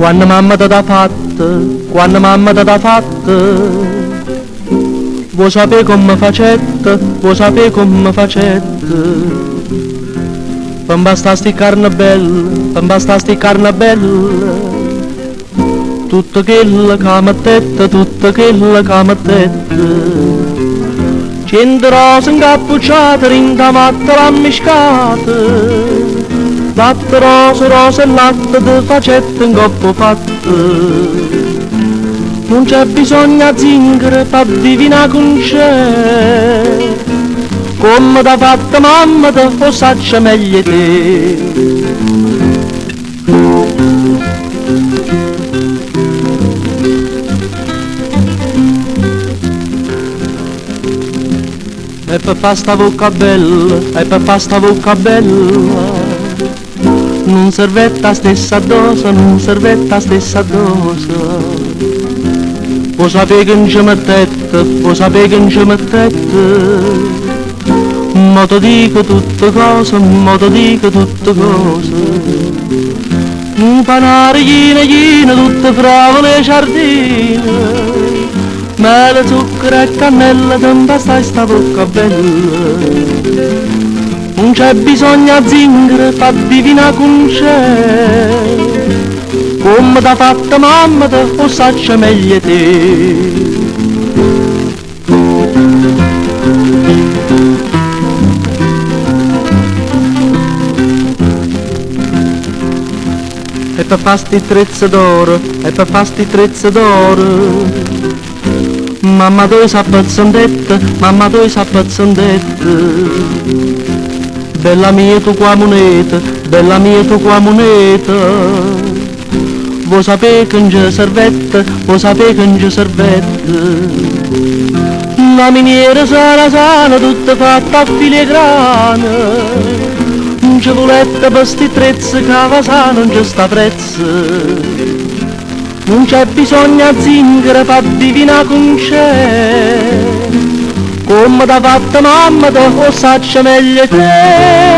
Quando mamma ti ha fatto, quando mamma ti ha fatto, vuoi sapere come facette, vuoi sapere come facette. Per basta sti carne bella, per basta sti carne bella, tutto quello che mettette, tutto quello che mettette. 100 rose incappucciate, rintamatte rammiscate, latte rose, rose e latte di facette in coppo fatte. Non c'è bisogno a zingare per divinare con c'è, come t'ha fatta mamma te lo saccia meglio te. E per fa sta bocca bella, e per fa sta bocca bella, non servetta stessa dose, non servetta stessa dose. Vuoi sapere che non ci mettette, vuoi sapere che non ci mettette, ma ti dico tutte cose, ma ti dico tutte cose. Un panare ghina, tutte fragole e giardine, mele, zucchero e cannella, te impastai sta bocca bella. Non c'è bisogno a zingare per divinare con c'è, come t'ha fatta mamma te lo saccia meglio te. E per fasti trezze d'oro, e per fasti trezze d'oro, mamma tu sa pezzondetta, mamma tu sa pezzondetta. Bella mia tu qua moneta, bella mia tu qua moneta, vuoi sapere che non c'è servetta, vuoi sapere che non c'è servetta. La miniera sarà sana, tutta fatta a filigrana, non c'è voletta per sti trezzi, cavasana non c'è sta prezzo. Non c'è bisogno a zingare per divinare con c'è, come t'ha fatta mamma te lo saccia meglio te.